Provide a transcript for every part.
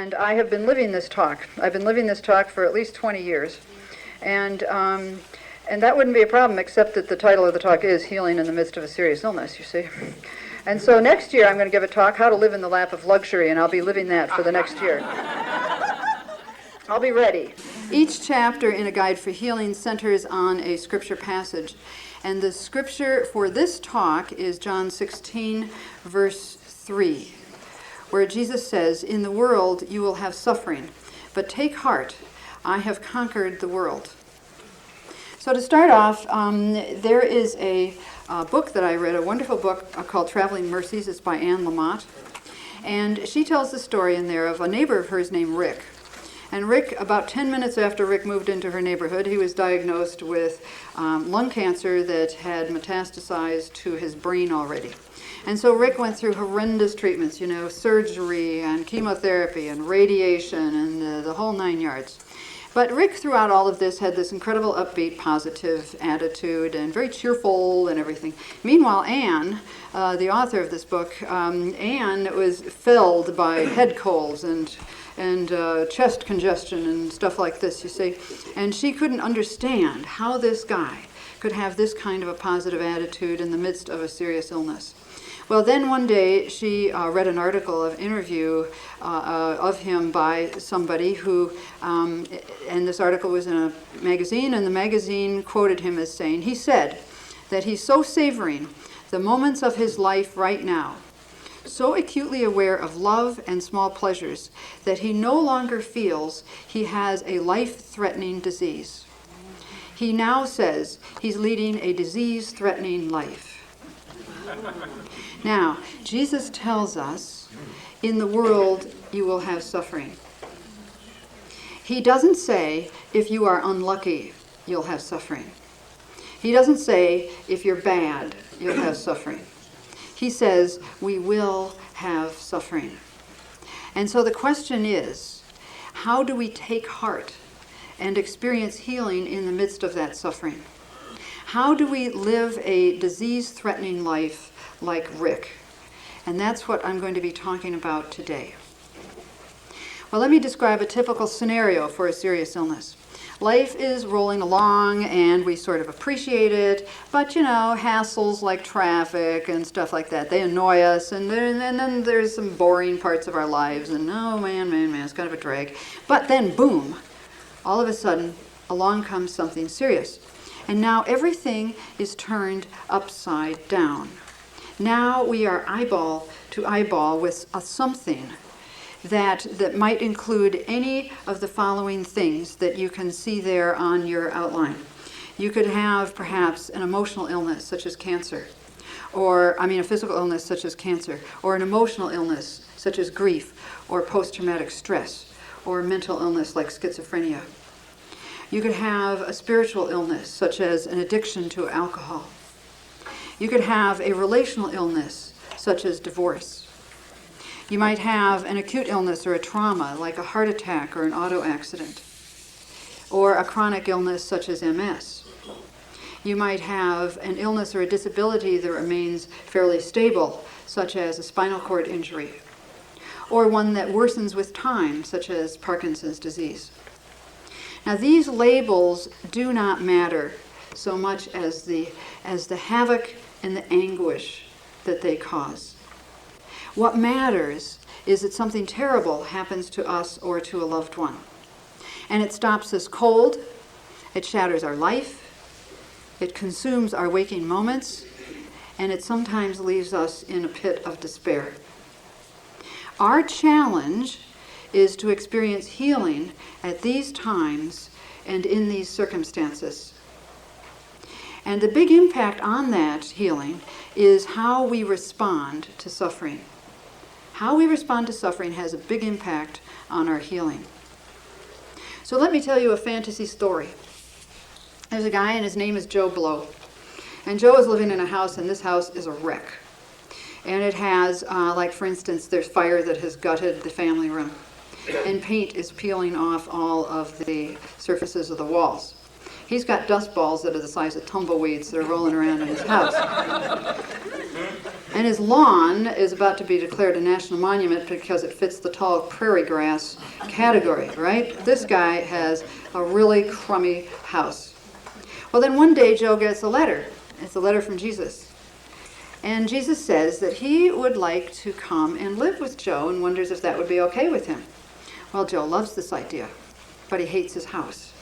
And I have been living this talk. I've been living this talk for at least 20 years. And that wouldn't be a problem, except that the title of the talk is Healing in the Midst of a Serious Illness, you see. And so next year I'm going to give a talk, How to Live in the Lap of Luxury, and I'll be living that for the next year. I'll be ready. Each chapter in A Guide for Healing centers on a scripture passage. And the scripture for this talk is John 16, verse 3, where Jesus says, "In the world you will have suffering, but take heart, I have conquered the world." So to start off, there is a book that I read, a wonderful book called Traveling Mercies. It's by Anne Lamott. And she tells the story in there of a neighbor of hers named Rick. And Rick, about 10 minutes after Rick moved into her neighborhood, he was diagnosed with lung cancer that had metastasized to his brain already. And so Rick went through horrendous treatments, surgery and chemotherapy and radiation and the whole 9 yards. But Rick, throughout all of this, had this incredible upbeat, positive attitude and very cheerful and everything. Meanwhile, Anne, the author of this book, Anne was filled by head colds and chest congestion and stuff like this, you see. And she couldn't understand how this guy could have this kind of a positive attitude in the midst of a serious illness. Well, then one day she read an article, an interview of him by somebody who, and this article was in a magazine, and the magazine quoted him as saying, he said that he's so savoring the moments of his life right now, so acutely aware of love and small pleasures, that he no longer feels he has a life-threatening disease. He now says he's leading a disease-threatening life. Now, Jesus tells us, in the world you will have suffering. He doesn't say, if you are unlucky, you'll have suffering. He doesn't say, if you're bad, you'll have suffering. He says, we will have suffering. And so the question is, how do we take heart and experience healing in the midst of that suffering? How do we live a disease-threatening life like Rick? And that's what I'm going to be talking about today. Well, let me describe a typical scenario for a serious illness. Life is rolling along and we sort of appreciate it, but hassles like traffic and stuff like that, they annoy us, and then there's some boring parts of our lives, and oh man, it's kind of a drag. But then boom, all of a sudden along comes something serious. And now everything is turned upside down. Now we are eyeball to eyeball with something that might include any of the following things that you can see there on your outline. You could have perhaps an emotional illness such as cancer, or a physical illness such as cancer, or an emotional illness such as grief or post-traumatic stress, or a mental illness like schizophrenia. You could have a spiritual illness such as an addiction to alcohol. You could have a relational illness such as divorce. You might have an acute illness or a trauma like a heart attack or an auto accident, or a chronic illness such as MS. You might have an illness or a disability that remains fairly stable, such as a spinal cord injury, or one that worsens with time, such as Parkinson's disease. Now, these labels do not matter so much as the havoc and the anguish that they cause. What matters is that something terrible happens to us or to a loved one. And it stops us cold, it shatters our life, it consumes our waking moments, and it sometimes leaves us in a pit of despair. Our challenge is to experience healing at these times and in these circumstances. And the big impact on that healing is how we respond to suffering. How we respond to suffering has a big impact on our healing. So let me tell you a fantasy story. There's a guy and his name is Joe Blow. And Joe is living in a house, and this house is a wreck. And it has, for instance, there's fire that has gutted the family room. And paint is peeling off all of the surfaces of the walls. He's got dust balls that are the size of tumbleweeds that are rolling around in his house. And his lawn is about to be declared a national monument because it fits the tall prairie grass category, right? This guy has a really crummy house. Well, then one day Joe gets a letter. It's a letter from Jesus. And Jesus says that he would like to come and live with Joe and wonders if that would be okay with him. Well, Joe loves this idea, but he hates his house.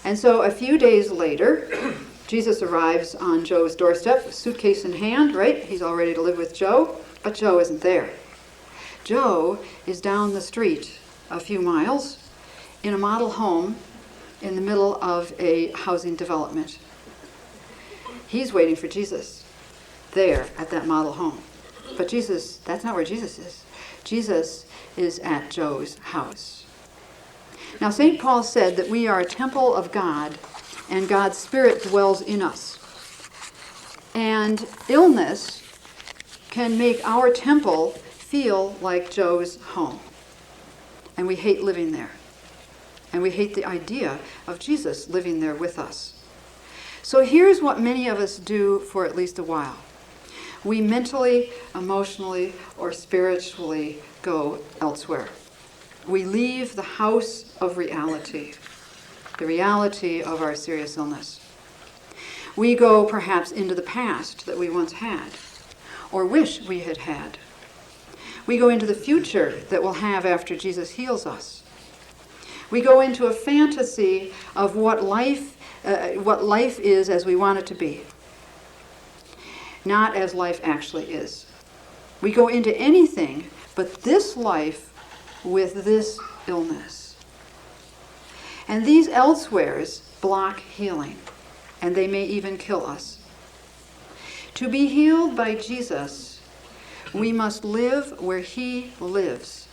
And so a few days later, Jesus arrives on Joe's doorstep, suitcase in hand, right? He's all ready to live with Joe, but Joe isn't there. Joe is down the street a few miles in a model home in the middle of a housing development. He's waiting for Jesus there at that model home. But Jesus, that's not where Jesus is. Jesus is at Joe's house. Now, St. Paul said that we are a temple of God, and God's Spirit dwells in us. And illness can make our temple feel like Joe's home. And we hate living there. And we hate the idea of Jesus living there with us. So here's what many of us do for at least a while. We mentally, emotionally, or spiritually go elsewhere. We leave the house of reality, the reality of our serious illness. We go perhaps into the past that we once had, or wish we had had. We go into the future that we'll have after Jesus heals us. We go into a fantasy of what life is as we want it to be, not as life actually is. We go into anything but this life with this illness. And these elsewheres block healing, and they may even kill us. To be healed by Jesus, we must live where he lives.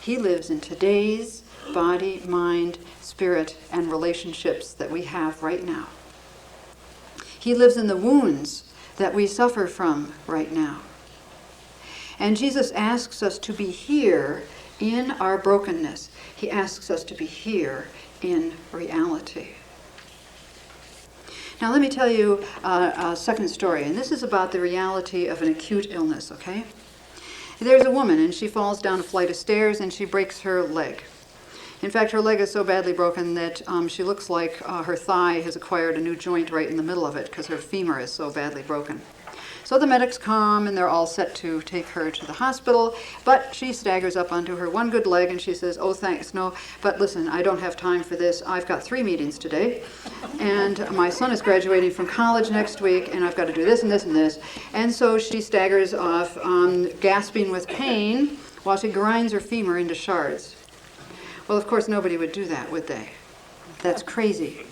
He lives in today's body, mind, spirit, and relationships that we have right now. He lives in the wounds that we suffer from right now. And Jesus asks us to be here in our brokenness. He asks us to be here in reality. Now let me tell you a second story, and this is about the reality of an acute illness, okay? There's a woman, and she falls down a flight of stairs, and she breaks her leg. In fact, her leg is so badly broken that she looks like her thigh has acquired a new joint right in the middle of it because her femur is so badly broken. So the medics come, and they're all set to take her to the hospital, but she staggers up onto her one good leg, and she says, "Oh, thanks, no, but listen, I don't have time for this. I've got 3 meetings today, and my son is graduating from college next week, and I've got to do this and this and this." And so she staggers off, gasping with pain, while she grinds her femur into shards. Well, of course, nobody would do that, would they? That's crazy.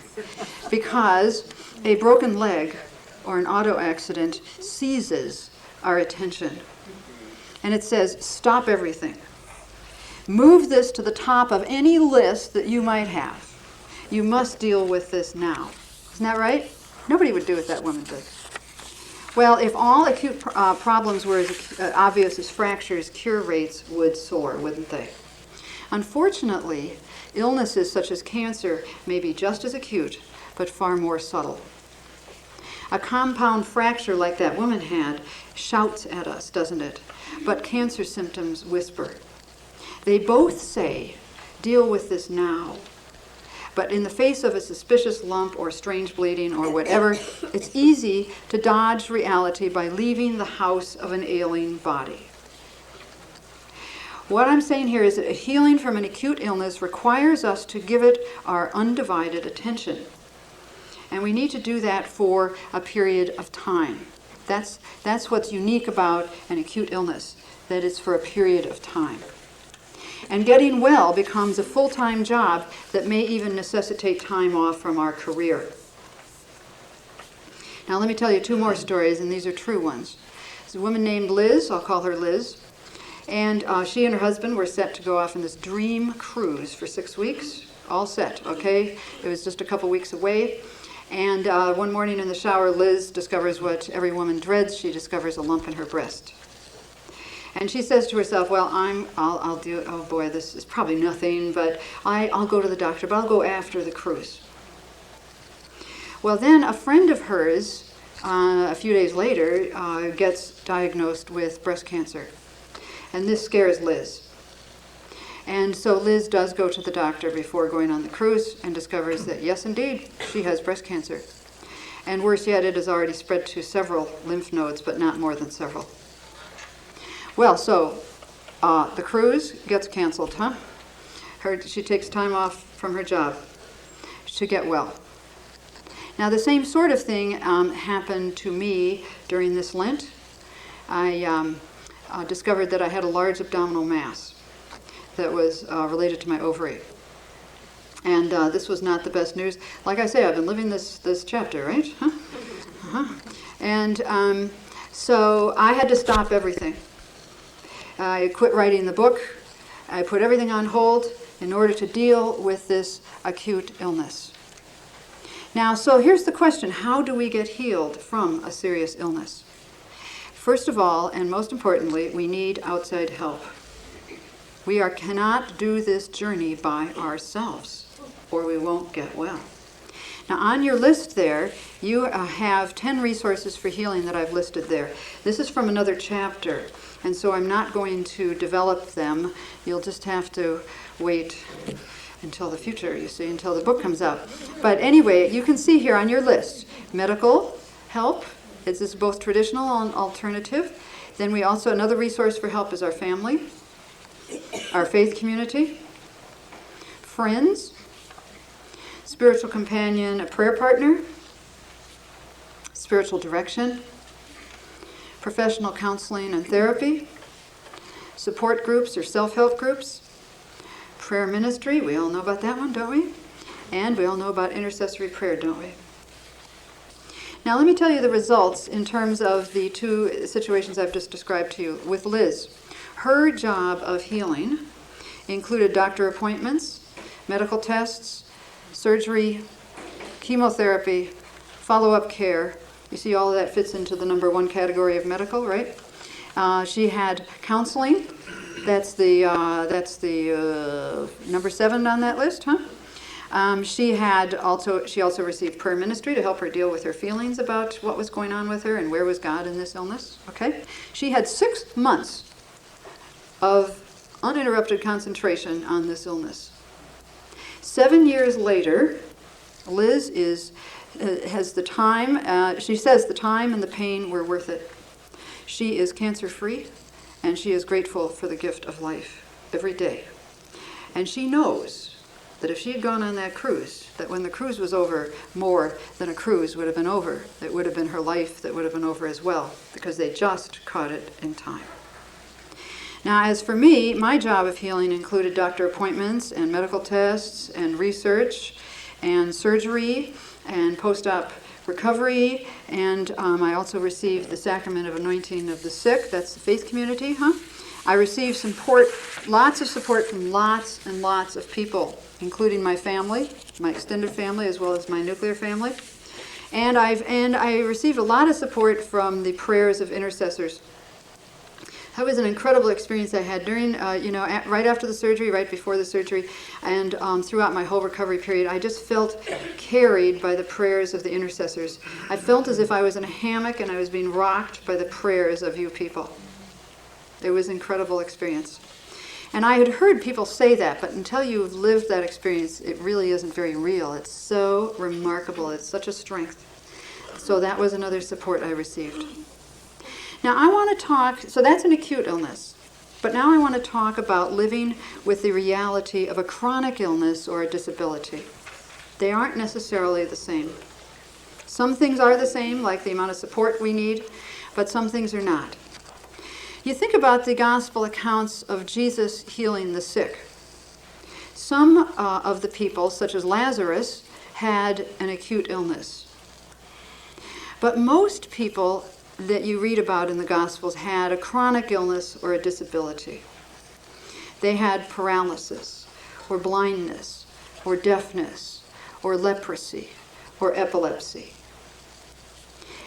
Because a broken leg or an auto accident seizes our attention. And it says, stop everything. Move this to the top of any list that you might have. You must deal with this now. Isn't that right? Nobody would do what that woman did. Well, if all acute problems were as obvious as fractures, cure rates would soar, wouldn't they? Unfortunately, illnesses such as cancer may be just as acute, but far more subtle. A compound fracture like that woman had shouts at us, doesn't it? But cancer symptoms whisper. They both say, deal with this now. But in the face of a suspicious lump or strange bleeding or whatever, it's easy to dodge reality by leaving the house of an ailing body. What I'm saying here is that healing from an acute illness requires us to give it our undivided attention. And we need to do that for a period of time. That's what's unique about an acute illness, that it's for a period of time. And getting well becomes a full-time job that may even necessitate time off from our career. Now let me tell you 2 more stories, and these are true ones. There's a woman named Liz, I'll call her Liz, and she and her husband were set to go off on this dream cruise for 6 weeks. All set, okay? It was just a couple weeks away. And one morning in the shower, Liz discovers what every woman dreads. She discovers a lump in her breast. And she says to herself, well, I'll do, oh boy, this is probably nothing, but I'll go to the doctor, but I'll go after the cruise. Well, then a friend of hers a few days later, gets diagnosed with breast cancer. And this scares Liz. And so Liz does go to the doctor before going on the cruise and discovers that, yes, indeed, she has breast cancer. And worse yet, it has already spread to several lymph nodes, but not more than several. Well, so the cruise gets canceled, huh? She takes time off from her job to get well. Now, the same sort of thing happened to me during this Lent. I discovered that I had a large abdominal mass that was related to my ovary. And this was not the best news. Like I say, I've been living this chapter, right? Huh? Uh-huh. And so I had to stop everything. I quit writing the book. I put everything on hold in order to deal with this acute illness. Now, so here's the question. How do we get healed from a serious illness? First of all, and most importantly, we need outside help. We cannot do this journey by ourselves, or we won't get well. Now, on your list there, you have 10 resources for healing that I've listed there. This is from another chapter, and so I'm not going to develop them. You'll just have to wait until the future, you see, until the book comes out. But anyway, you can see here on your list, medical help. This is both traditional and alternative. Then we also, another resource for help is our family, our faith community, friends, spiritual companion, a prayer partner, spiritual direction, professional counseling and therapy, support groups or self-help groups, prayer ministry, we all know about that one, don't we? And we all know about intercessory prayer, don't we? Now let me tell you the results in terms of the two situations I've just described to you with Liz. Her job of healing included doctor appointments, medical tests, surgery, chemotherapy, follow-up care. You see all of that fits into the number one category of medical, right? She had counseling. That's the number 7 on that list, huh? She also received prayer ministry to help her deal with her feelings about what was going on with her and where was God in this illness. Okay, she had 6 months of uninterrupted concentration on this illness. 7 years later, Liz has the time. She says the time and the pain were worth it. She is cancer-free, and she is grateful for the gift of life every day. And she knows that if she had gone on that cruise, that when the cruise was over, more than a cruise would have been over. It would have been her life that would have been over as well, because they just caught it in time. Now, as for me, my job of healing included doctor appointments and medical tests and research and surgery and post-op recovery, and I also received the sacrament of anointing of the sick. That's the faith community, huh? I received support, lots of support from lots and lots of people, including my family, my extended family, as well as my nuclear family. And I received a lot of support from the prayers of intercessors. That was an incredible experience I had during, right after the surgery, right before the surgery, and throughout my whole recovery period. I just felt carried by the prayers of the intercessors. I felt as if I was in a hammock and I was being rocked by the prayers of you people. It was an incredible experience. And I had heard people say that, but until you've lived that experience, it really isn't very real. It's so remarkable. It's such a strength. So that was another support I received. Now I want to talk, so that's an acute illness, but now I want to talk about living with the reality of a chronic illness or a disability. They aren't necessarily the same. Some things are the same, like the amount of support we need, but some things are not. You think about the gospel accounts of Jesus healing the sick. Some of the people, such as Lazarus, had an acute illness. But most people that you read about in the Gospels had a chronic illness or a disability. They had paralysis, or blindness, or deafness, or leprosy, or epilepsy.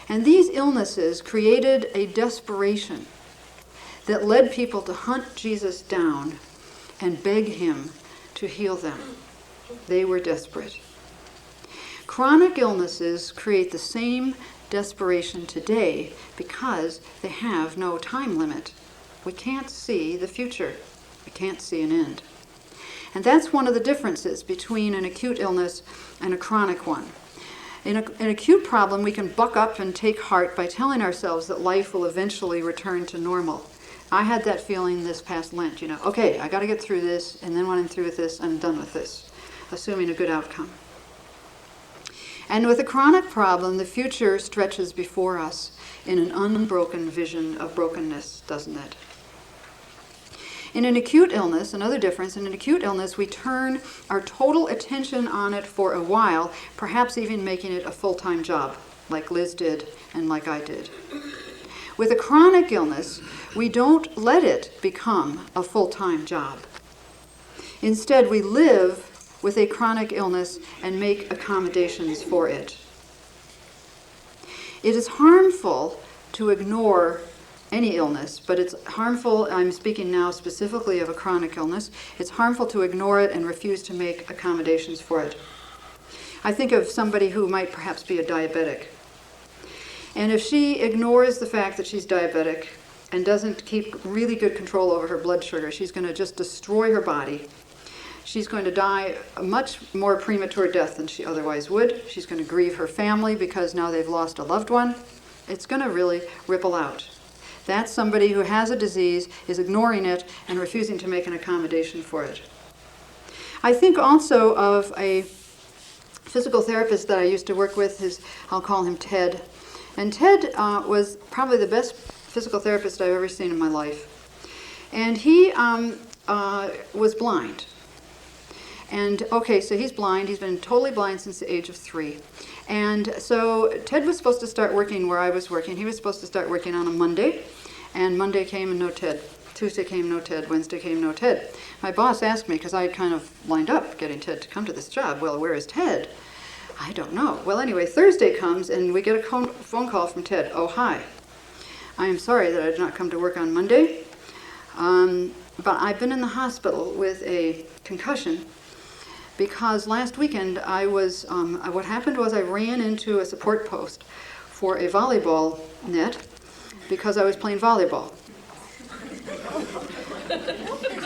And these illnesses created a desperation that led people to hunt Jesus down and beg him to heal them. They were desperate. Chronic illnesses create the same desperation today because they have no time limit. We can't see the future. We can't see an end. And that's one of the differences between an acute illness and a chronic one. In an acute problem, we can buck up and take heart by telling ourselves that life will eventually return to normal. I had that feeling this past Lent, okay, I got to get through this, and then when I'm through with this, I'm done with this, assuming a good outcome. And with a chronic problem, the future stretches before us in an unbroken vision of brokenness, doesn't it? In an acute illness, another difference, in an acute illness, we turn our total attention on it for a while, perhaps even making it a full-time job, like Liz did and like I did. With a chronic illness, we don't let it become a full-time job. Instead, we live with a chronic illness and make accommodations for it. It is harmful to ignore any illness, but it's harmful, I'm speaking now specifically of a chronic illness, it's harmful to ignore it and refuse to make accommodations for it. I think of somebody who might perhaps be a diabetic. And if she ignores the fact that she's diabetic and doesn't keep really good control over her blood sugar, she's going to just destroy her body. She's going to die a much more premature death than she otherwise would. She's going to grieve her family because now they've lost a loved one. It's going to really ripple out. That's somebody who has a disease, is ignoring it, and refusing to make an accommodation for it. I think also of a physical therapist that I used to work with. I'll call him Ted. And Ted was probably the best physical therapist I've ever seen in my life. And he was blind. And okay, so he's blind. He's been totally blind since the age of 3. And so Ted was supposed to start working where I was working. He was supposed to start working on a Monday. And Monday came and no Ted. Tuesday came, no Ted. Wednesday came, no Ted. My boss asked me, because I had kind of lined up getting Ted to come to this job. Well, where is Ted? I don't know. Well, anyway, Thursday comes and we get a phone call from Ted. Oh, hi. I am sorry that I did not come to work on Monday. But I've been in the hospital with a concussion because last weekend what happened was I ran into a support post for a volleyball net because I was playing volleyball.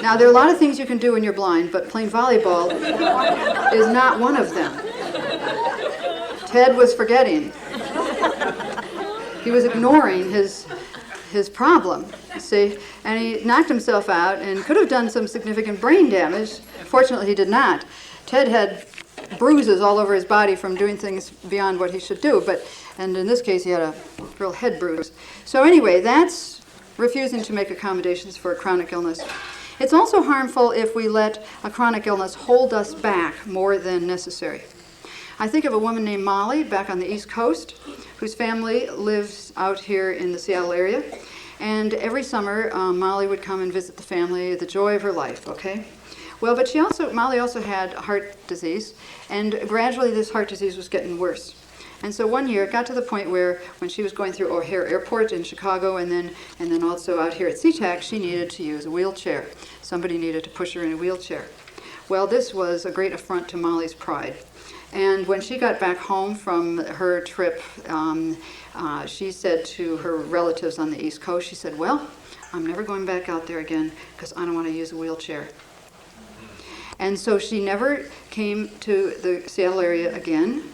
Now, there are a lot of things you can do when you're blind, but playing volleyball is not one of them. Ted was forgetting. He was ignoring his problem, see, and he knocked himself out and could have done some significant brain damage. Fortunately, he did not. Ted had bruises all over his body from doing things beyond what he should do, and in this case, he had a real head bruise. So anyway, that's refusing to make accommodations for a chronic illness. It's also harmful if we let a chronic illness hold us back more than necessary. I think of a woman named Molly back on the East Coast, whose family lives out here in the Seattle area. And every summer, Molly would come and visit the family, the joy of her life, okay? Well, but Molly also had heart disease, and gradually this heart disease was getting worse. And so one year it got to the point where when she was going through O'Hare Airport in Chicago and then also out here at SeaTac, she needed to use a wheelchair. Somebody needed to push her in a wheelchair. Well, this was a great affront to Molly's pride. And when she got back home from her trip, she said to her relatives on the East Coast, she said, well, I'm never going back out there again because I don't want to use a wheelchair. And so she never came to the Seattle area again,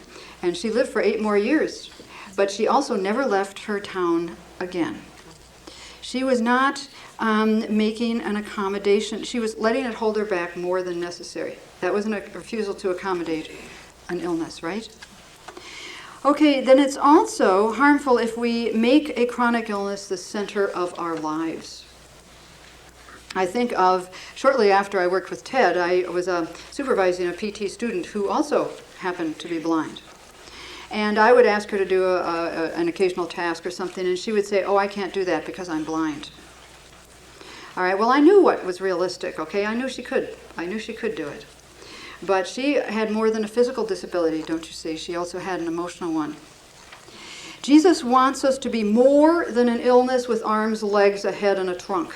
and she lived for 8 more years. But she also never left her town again. She was not making an accommodation. She was letting it hold her back more than necessary. That was a refusal to accommodate an illness, right? Okay, then it's also harmful if we make a chronic illness the center of our lives. I think of, shortly after I worked with Ted, I was supervising a PT student who also happened to be blind. And I would ask her to do an occasional task or something, and she would say, oh, I can't do that because I'm blind. All right, well, I knew what was realistic, okay? I knew she could do it. But she had more than a physical disability, don't you see? She also had an emotional one. Jesus wants us to be more than an illness with arms, legs, a head, and a trunk.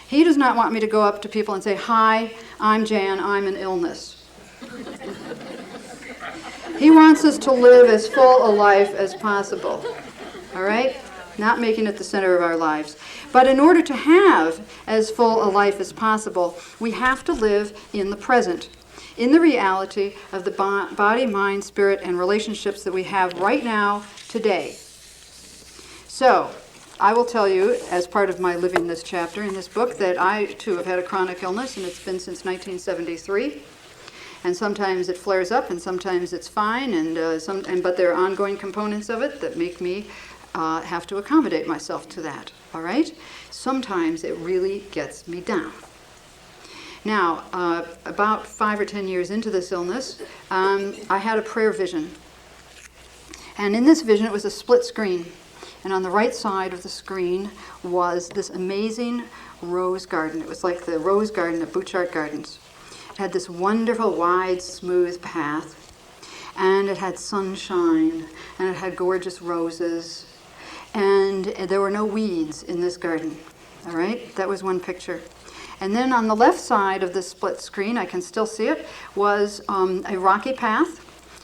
He does not want me to go up to people and say, hi, I'm Jan, I'm an illness. He wants us to live as full a life as possible. All right? Not making it the center of our lives. But in order to have as full a life as possible, we have to live in the present, in the reality of the body, mind, spirit, and relationships that we have right now, today. So, I will tell you, as part of my living this chapter in this book, that I, too, have had a chronic illness, and it's been since 1973. And sometimes it flares up, and sometimes it's fine, but there are ongoing components of it that make me have to accommodate myself to that, all right? Sometimes it really gets me down. Now, about 5 or 10 years into this illness, I had a prayer vision. And in this vision, it was a split screen. And on the right side of the screen was this amazing rose garden. It was like the rose garden at Butchart Gardens. It had this wonderful, wide, smooth path. And it had sunshine. And it had gorgeous roses. And there were no weeds in this garden. All right? That was one picture. And then on the left side of this split screen, I can still see it, was a rocky path.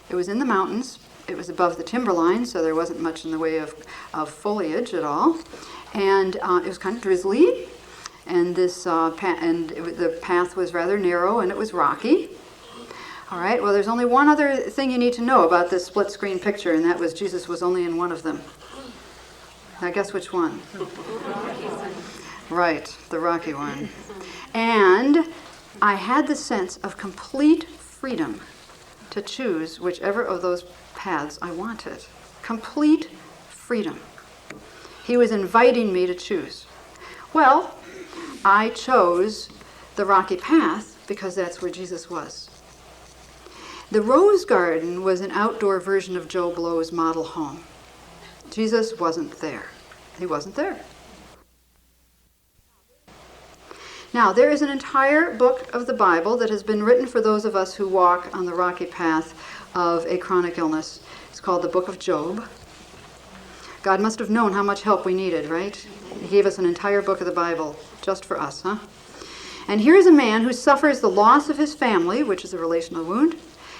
It was in the mountains. It was above the timberline, so there wasn't much in the way of foliage at all. And it was kind of drizzly. And the path was rather narrow, and it was rocky. All right, well, there's only one other thing you need to know about this split screen picture, and that was Jesus was only in one of them. Now guess which one? Right, the rocky one. And I had the sense of complete freedom to choose whichever of those paths I wanted. Complete freedom. He was inviting me to choose. Well, I chose the rocky path because that's where Jesus was. The rose garden was an outdoor version of Joe Blow's model home. Jesus wasn't there. He wasn't there. Now, there is an entire book of the Bible that has been written for those of us who walk on the rocky path of a chronic illness. It's called the Book of Job. God must have known how much help we needed, right? He gave us an entire book of the Bible just for us, huh? And here's a man who suffers the loss of his family, which is a relational wound,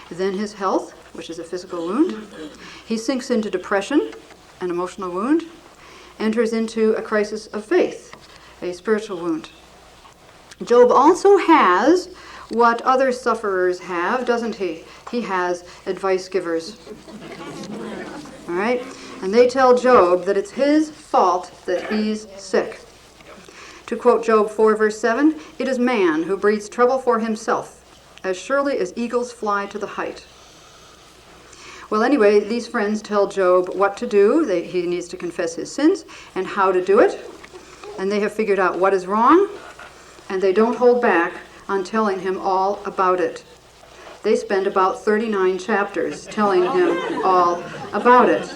then his health, which is a physical wound. He sinks into depression, an emotional wound, enters into a crisis of faith, a spiritual wound. Job also has what other sufferers have, doesn't he? He has advice givers. All right? And they tell Job that it's his fault that he's sick. To quote Job 4, verse 7, "It is man who breeds trouble for himself, as surely as eagles fly to the height." Well, anyway, these friends tell Job what to do. He needs to confess his sins and how to do it. And they have figured out what is wrong, and they don't hold back on telling him all about it. They spend about 39 chapters telling him all about it.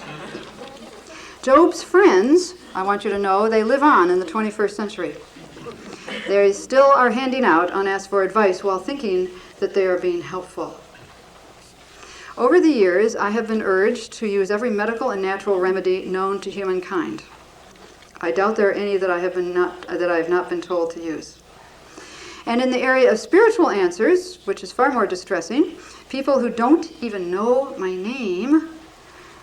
Job's friends, I want you to know, they live on in the 21st century. They still are handing out unasked for advice while thinking that they are being helpful. Over the years, I have been urged to use every medical and natural remedy known to humankind. I doubt there are any that I have not been told to use. And in the area of spiritual answers, which is far more distressing, people who don't even know my name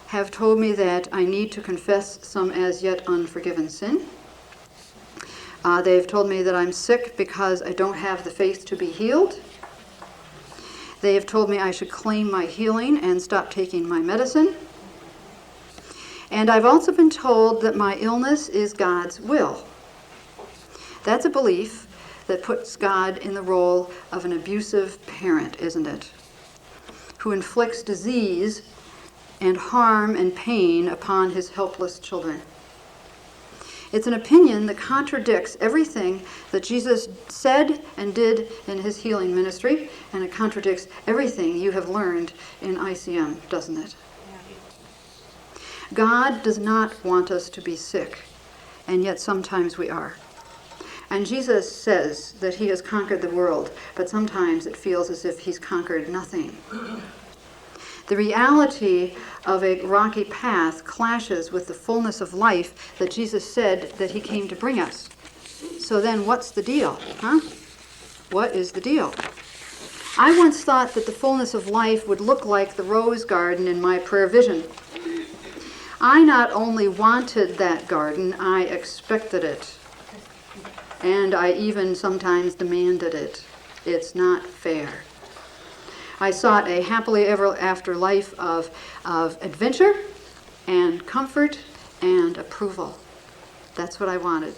have told me that I need to confess some as yet unforgiven sin. They've told me that I'm sick because I don't have the faith to be healed. They have told me I should claim my healing and stop taking my medicine. And I've also been told that my illness is God's will. That's a belief that puts God in the role of an abusive parent, isn't it? Who inflicts disease and harm and pain upon his helpless children. It's an opinion that contradicts everything that Jesus said and did in his healing ministry, and it contradicts everything you have learned in ICM, doesn't it? God does not want us to be sick, and yet sometimes we are. And Jesus says that he has conquered the world, but sometimes it feels as if he's conquered nothing. The reality of a rocky path clashes with the fullness of life that Jesus said that he came to bring us. So then what's the deal, huh? What is the deal? I once thought that the fullness of life would look like the rose garden in my prayer vision. I not only wanted that garden, I expected it. And I even sometimes demanded it. It's not fair. I sought a happily ever after life of adventure and comfort and approval. That's what I wanted.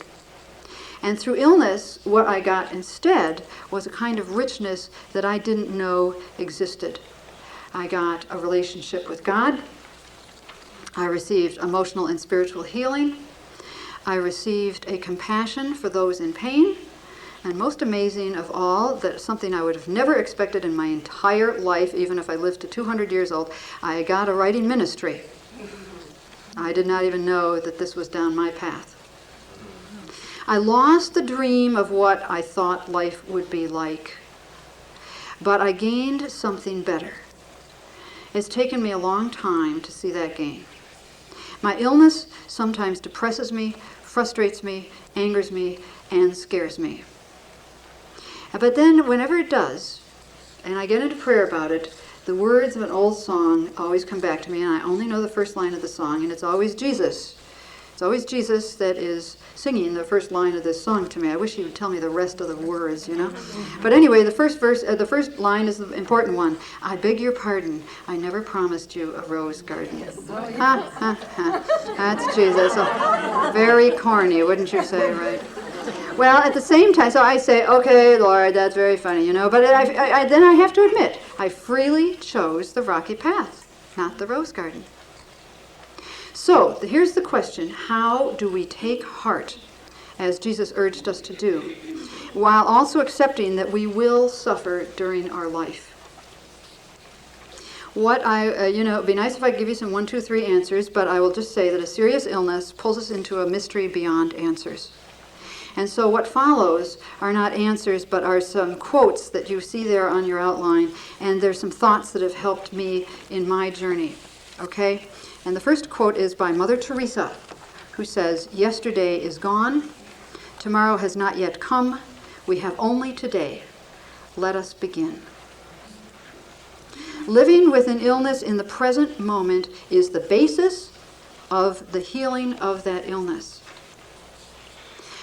And through illness, what I got instead was a kind of richness that I didn't know existed. I got a relationship with God. I received emotional and spiritual healing. I received a compassion for those in pain. And most amazing of all, that something I would have never expected in my entire life, even if I lived to 200 years old, I got a writing ministry. I did not even know that this was down my path. I lost the dream of what I thought life would be like, but I gained something better. It's taken me a long time to see that gain. My illness sometimes depresses me, frustrates me, angers me, and scares me. But then whenever it does, and I get into prayer about it, the words of an old song always come back to me, and I only know the first line of the song, and it's always Jesus. It's always Jesus that is singing the first line of this song to me. I wish he would tell me the rest of the words, you know. But anyway, the first line is the important one. I beg your pardon. I never promised you a rose garden. Ha, ha, ha. That's Jesus. Oh, very corny, wouldn't you say, right? Well, at the same time, so I say, okay, Lord, that's very funny, you know. But then I have to admit, I freely chose the rocky path, not the rose garden. So, here's the question. How do we take heart, as Jesus urged us to do, while also accepting that we will suffer during our life? It'd be nice if I could give you some 1, 2, 3 answers, but I will just say that a serious illness pulls us into a mystery beyond answers. And so what follows are not answers, but are some quotes that you see there on your outline, and there's some thoughts that have helped me in my journey, okay? And the first quote is by Mother Teresa, who says, "Yesterday is gone, tomorrow has not yet come, we have only today. Let us begin." Living with an illness in the present moment is the basis of the healing of that illness.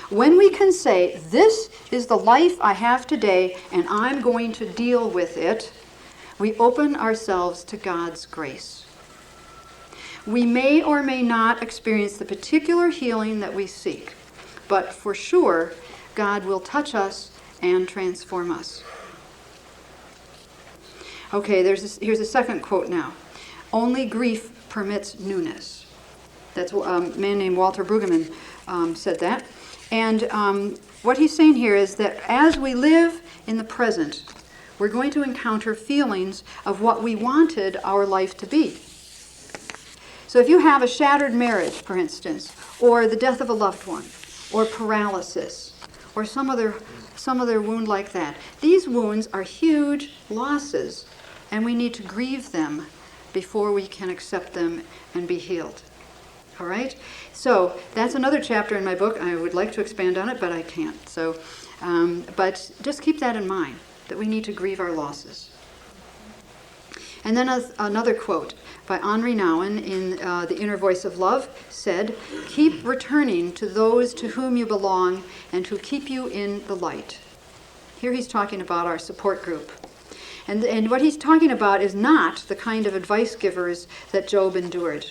When we can say, this is the life I have today and I'm going to deal with it, we open ourselves to God's grace. We may or may not experience the particular healing that we seek, but for sure, God will touch us and transform us. Okay, here's a second quote now. Only grief permits newness. That's a man named Walter Brueggemann said that. And what he's saying here is that as we live in the present, we're going to encounter feelings of what we wanted our life to be. So if you have a shattered marriage, for instance, or the death of a loved one, or paralysis, or some other wound like that, these wounds are huge losses, and we need to grieve them before we can accept them and be healed. All right? So that's another chapter in my book. I would like to expand on it, but I can't. So, but just keep that in mind, that we need to grieve our losses. And then another quote by Henri Nouwen in The Inner Voice of Love said, "Keep returning to those to whom you belong and who keep you in the light." Here he's talking about our support group. And what he's talking about is not the kind of advice givers that Job endured.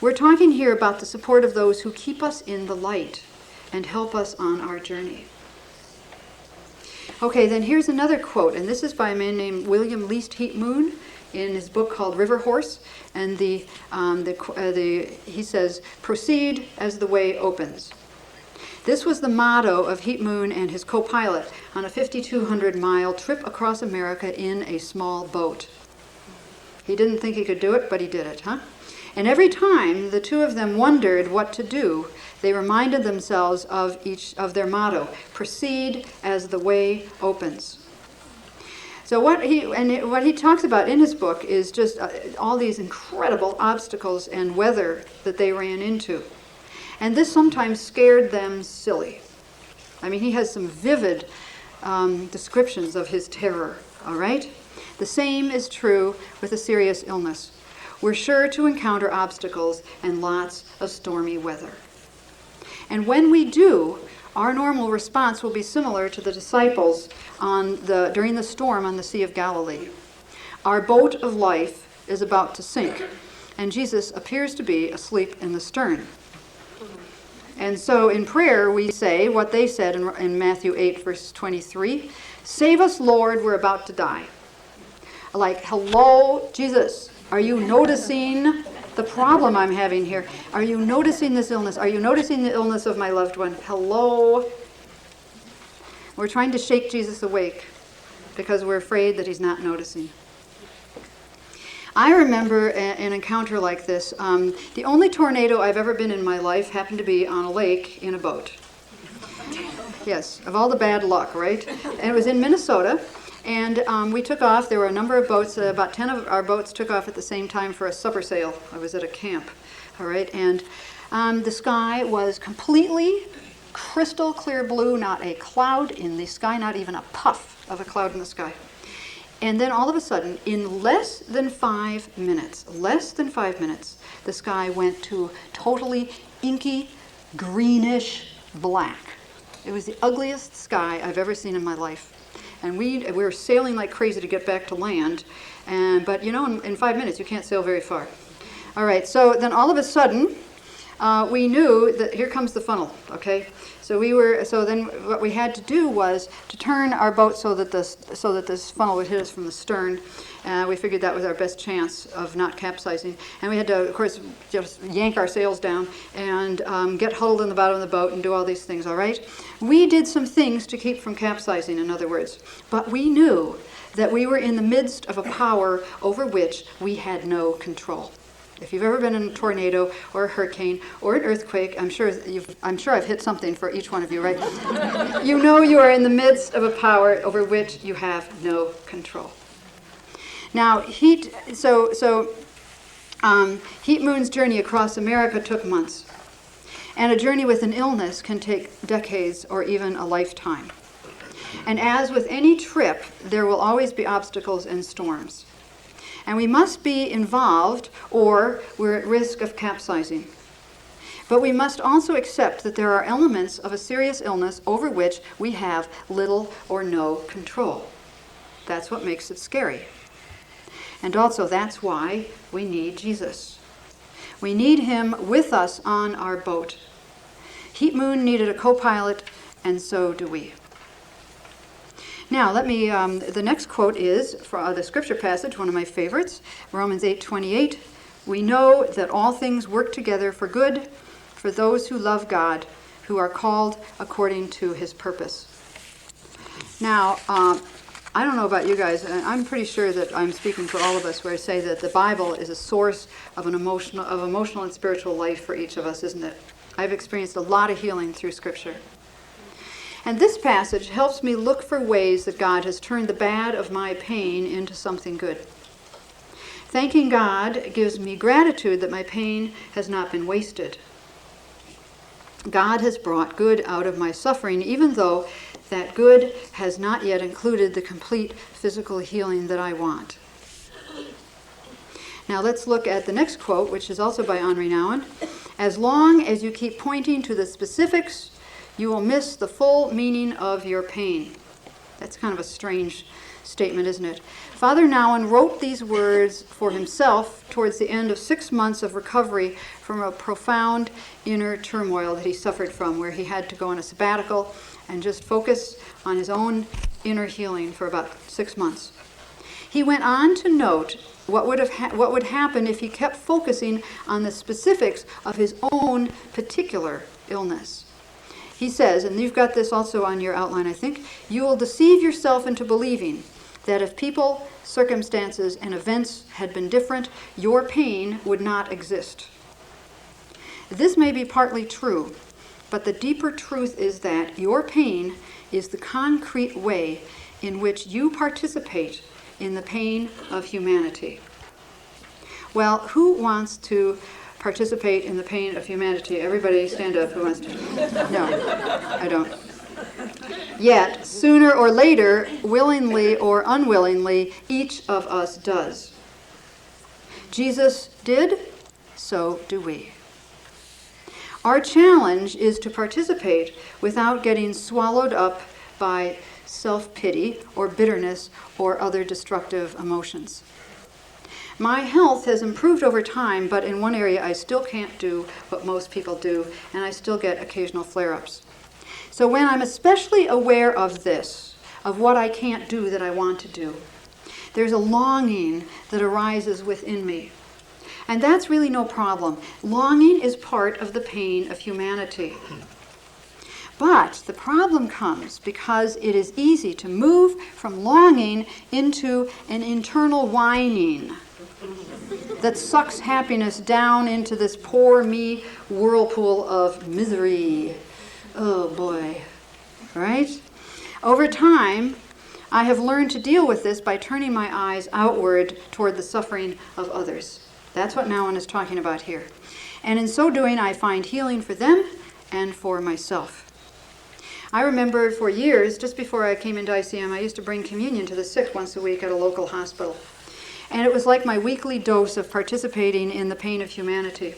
We're talking here about the support of those who keep us in the light and help us on our journey. Okay, then here's another quote, and this is by a man named William Least Heat Moon in his book called River Horse, and he says, "Proceed as the way opens." This was the motto of Heat Moon and his co-pilot on a 5,200-mile trip across America in a small boat. He didn't think he could do it, but he did it, huh? And every time the two of them wondered what to do, they reminded themselves of their motto, "Proceed as the way opens." So what he talks about in his book is just all these incredible obstacles and weather that they ran into. And this sometimes scared them silly. I mean, he has some vivid descriptions of his terror, all right? The same is true with a serious illness. We're sure to encounter obstacles and lots of stormy weather. And when we do, our normal response will be similar to the disciples during the storm on the Sea of Galilee. Our boat of life is about to sink, and Jesus appears to be asleep in the stern. And so in prayer we say what they said in Matthew 8, verse 23, "Save us, Lord, we're about to die." Like, hello, Jesus, are you noticing the problem I'm having here? Are you noticing this illness? Are you noticing the illness of my loved one? Hello? We're trying to shake Jesus awake because we're afraid that he's not noticing. I remember an encounter like this. The only tornado I've ever been in my life happened to be on a lake in a boat. Yes, of all the bad luck, right? And it was in Minnesota. And we took off. There were a number of boats. About 10 of our boats took off at the same time for a supper sale. I was at a camp. All right. And the sky was completely crystal clear blue, not a cloud in the sky, not even a puff of a cloud in the sky. And then all of a sudden, in less than 5 minutes, the sky went to totally inky, greenish black. It was the ugliest sky I've ever seen in my life. And we were sailing like crazy to get back to land. But you know, in 5 minutes, you can't sail very far. All right, so then all of a sudden, we knew that here comes the funnel, okay? So then what we had to do was to turn our boat so that this funnel would hit us from the stern. We figured that was our best chance of not capsizing. And we had to, of course, just yank our sails down and get huddled in the bottom of the boat and do all these things, all right? We did some things to keep from capsizing, in other words. But we knew that we were in the midst of a power over which we had no control. If you've ever been in a tornado or a hurricane or an earthquake, I'm sure I've hit something for each one of you, right? You know you are in the midst of a power over which you have no control. Now, Heat Moon's journey across America took months, and a journey with an illness can take decades or even a lifetime. And as with any trip, there will always be obstacles and storms. And we must be involved or we're at risk of capsizing. But we must also accept that there are elements of a serious illness over which we have little or no control. That's what makes it scary. And also that's why we need Jesus. We need him with us on our boat. Heat Moon needed a co-pilot, and so do we. Now, the next quote is from the scripture passage, one of my favorites, Romans 8:28. We know that all things work together for good for those who love God, who are called according to his purpose. Now, I don't know about you guys, and I'm pretty sure that I'm speaking for all of us where I say that the Bible is a source of emotional and spiritual life for each of us, isn't it? I've experienced a lot of healing through scripture. And this passage helps me look for ways that God has turned the bad of my pain into something good. Thanking God gives me gratitude that my pain has not been wasted. God has brought good out of my suffering, even though that good has not yet included the complete physical healing that I want. Now let's look at the next quote, which is also by Henri Nouwen. As long as you keep pointing to the specifics, you will miss the full meaning of your pain. That's kind of a strange statement, isn't it? Father Nouwen wrote these words for himself towards the end of 6 months of recovery from a profound inner turmoil that he suffered from, where he had to go on a sabbatical and just focus on his own inner healing for about 6 months. He went on to note what would happen if he kept focusing on the specifics of his own particular illness. He says, and you've got this also on your outline, I think, you will deceive yourself into believing that if people, circumstances, and events had been different, your pain would not exist. This may be partly true, but the deeper truth is that your pain is the concrete way in which you participate in the pain of humanity. Well, who wants to participate in the pain of humanity? Everybody stand up who wants to. No, I don't. Yet, sooner or later, willingly or unwillingly, each of us does. Jesus did, so do we. Our challenge is to participate without getting swallowed up by self-pity or bitterness or other destructive emotions. My health has improved over time, but in one area I still can't do what most people do, and I still get occasional flare-ups. So when I'm especially aware of this, of what I can't do that I want to do, there's a longing that arises within me. And that's really no problem. Longing is part of the pain of humanity. But the problem comes because it is easy to move from longing into an internal whining that sucks happiness down into this poor me whirlpool of misery. Oh boy, right? Over time, I have learned to deal with this by turning my eyes outward toward the suffering of others. That's what Nouwen is talking about here. And in so doing, I find healing for them and for myself. I remember for years, just before I came into ICM, I used to bring communion to the sick once a week at a local hospital. And it was like my weekly dose of participating in the pain of humanity.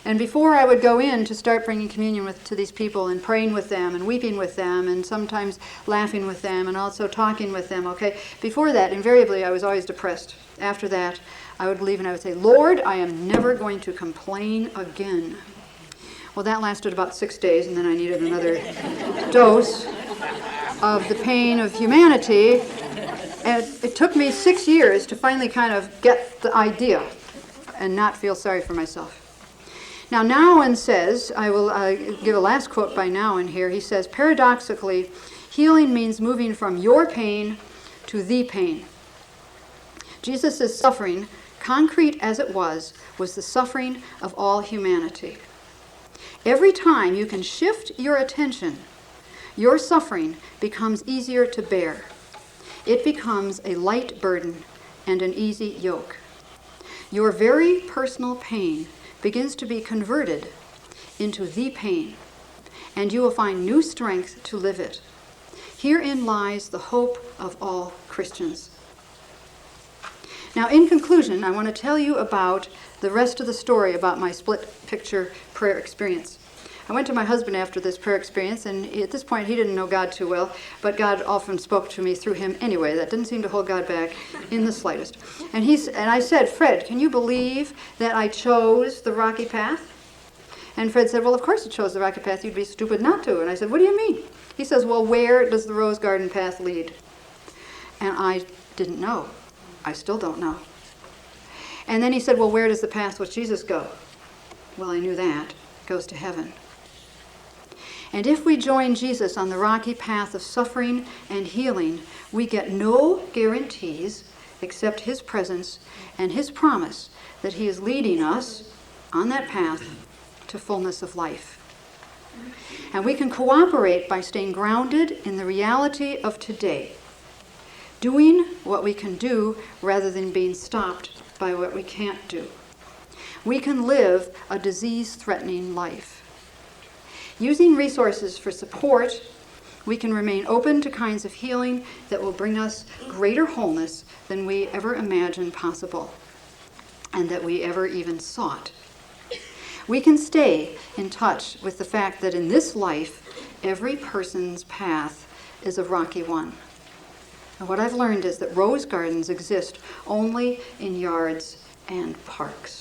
And before I would go in to start bringing communion to these people and praying with them and weeping with them and sometimes laughing with them and also talking with them, okay? Before that, invariably, I was always depressed. After that, I would leave and I would say, Lord, I am never going to complain again. Well, that lasted about 6 days, and then I needed another dose of the pain of humanity. And it took me 6 years to finally kind of get the idea and not feel sorry for myself. Now, Nouwen says, I will give a last quote by Nouwen here. He says, paradoxically, healing means moving from your pain to the pain. Jesus' suffering, concrete as it was the suffering of all humanity. Every time you can shift your attention, your suffering becomes easier to bear. It becomes a light burden and an easy yoke. Your very personal pain begins to be converted into the pain, and you will find new strength to live it. Herein lies the hope of all Christians. Now, in conclusion, I want to tell you about the rest of the story about my split picture prayer experience. I went to my husband after this prayer experience, and at this point he didn't know God too well, but God often spoke to me through him anyway. That didn't seem to hold God back in the slightest. And I said, Fred, can you believe that I chose the rocky path? And Fred said, well, of course you chose the rocky path. You'd be stupid not to. And I said, what do you mean? He says, well, where does the rose garden path lead? And I didn't know. I still don't know. And then he said, well, where does the path with Jesus go? Well, I knew that. It goes to heaven. And if we join Jesus on the rocky path of suffering and healing, we get no guarantees except his presence and his promise that he is leading us on that path to fullness of life. And we can cooperate by staying grounded in the reality of today, doing what we can do rather than being stopped by what we can't do. We can live a disease-threatening life. Using resources for support, we can remain open to kinds of healing that will bring us greater wholeness than we ever imagined possible and that we ever even sought. We can stay in touch with the fact that in this life, every person's path is a rocky one. And what I've learned is that rose gardens exist only in yards and parks.